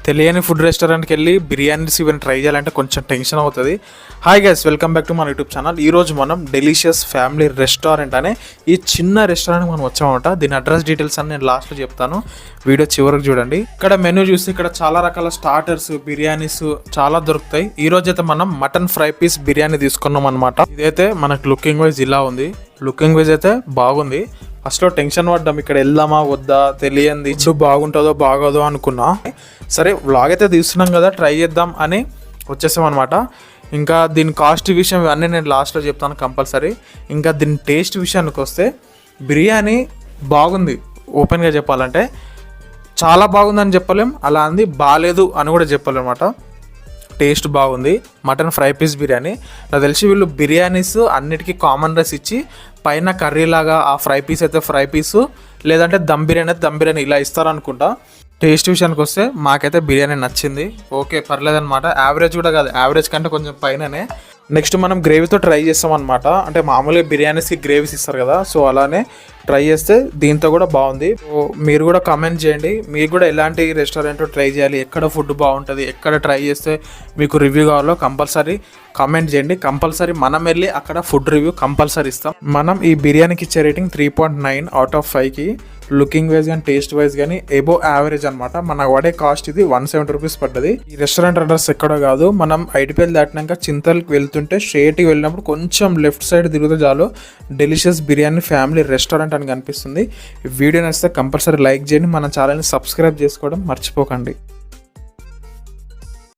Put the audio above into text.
తెలియని ఫుడ్ రెస్టారెంట్కి వెళ్ళి బిర్యానీస్ ఇవన్నీ ట్రై చేయాలంటే కొంచెం టెన్షన్ అవుతుంది. Hi guys, welcome back to మన యూట్యూబ్ ఛానల్. ఈరోజు మనం డెలిషియస్ ఫ్యామిలీ రెస్టారెంట్ అనే ఈ చిన్న రెస్టారెంట్ మనం వచ్చామన్నమాట. దీని అడ్రస్ డీటెయిల్స్ అని నేను లాస్ట్లో చెప్తాను, వీడియో చివరికి చూడండి. ఇక్కడ మెనూ చూస్తే ఇక్కడ చాలా రకాల స్టార్టర్స్, బిర్యానీస్ చాలా దొరుకుతాయి. ఈ రోజు అయితే మనం మటన్ ఫ్రై పీస్ బిర్యానీ తీసుకున్నాం అనమాట. ఇదైతే మనకు లుకింగ్ వైజ్ ఇలా ఉంది. లుకింగ్ వైజ్ అయితే బాగుంది. ఫస్ట్లో టెన్షన్ పడ్డాం, ఇక్కడ వెళ్దామా వద్దా తెలియంది, బాగుంటుందో బాగోదో అనుకున్నా. సరే వ్లాగ్ అయితే తీస్తున్నాం కదా, ట్రై చేద్దాం అని వచ్చేసాం అనమాట. ఇంకా దీని కాస్ట్ విషయం అన్నీ నేను లాస్ట్లో చెప్తాను కంపల్సరీ. ఇంకా దీని టేస్ట్ విషయానికి వస్తే బిర్యానీ బాగుంది. ఓపెన్గా చెప్పాలంటే చాలా బాగుందని చెప్పలేం, అలా అంది బాగాలేదు అని కూడా చెప్పలేం అనమాట. టేస్ట్ బాగుంది. Mutton fry piece biryani. నాకు తెలిసి వీళ్ళు బిర్యానీస్ అన్నిటికీ కామన్ రైస్ ఇచ్చి పైన కర్రీ లాగా ఆ ఫ్రై పీస్ అయితే ఫ్రై పీసు, లేదంటే దమ్ బిర్యానీ అయితే దమ్ బిర్యానీ ఇలా ఇస్తారు అనుకుంటా. టేస్ట్ విషయానికి వస్తే మాకైతే బిర్యానీ నచ్చింది, ఓకే పర్లేదన్నమాట. యావరేజ్ కూడా కాదు, యావరేజ్ కంటే కొంచెం పైననే. నెక్స్ట్ మనం గ్రేవీతో ట్రై చేస్తాం అనమాట. అంటే మామూలుగా బిర్యానీస్కి గ్రేవీస్ ఇస్తారు కదా, సో అలానే ట్రై చేస్తే దీంతో కూడా బాగుంది. సో మీరు కూడా కామెంట్ చేయండి, మీకు కూడా ఎలాంటి రెస్టారెంట్ ట్రై చేయాలి, ఎక్కడ ఫుడ్ బాగుంటుంది, ఎక్కడ ట్రై చేస్తే మీకు రివ్యూ కావాలో కంపల్సరీ కామెంట్ చేయండి. కంపల్సరీ మనం వెళ్ళి అక్కడ ఫుడ్ రివ్యూ కంపల్సరీ ఇస్తాం. మనం ఈ బిర్యానీకి ఇచ్చే రేటింగ్ 3.9 అవుట్ ఆఫ్ 5కి. లుకింగ్ వైజ్ కానీ టేస్ట్ వైజ్ కానీ ఎబో యావరేజ్ అనమాట. మనకు పడే కాస్ట్ ఇది 170 రూపీస్ పడ్డది. ఈ రెస్టారెంట్ అడ్రస్ ఎక్కడో కాదు, మనం ఐడిపల్లి దాటినాక చింతల్కి వెళ్తుంటే స్ట్రేట్కి వెళ్ళినప్పుడు కొంచెం లెఫ్ట్ సైడ్ తిరిగితే చాలు డెలిషియస్ బిర్యానీ ఫ్యామిలీ రెస్టారెంట్ అని కనిపిస్తుంది. ఈ వీడియో నచ్చితే కంపల్సరీ లైక్ చేయండి, మన ఛానల్ని సబ్స్క్రైబ్ చేసుకోవడం మర్చిపోకండి.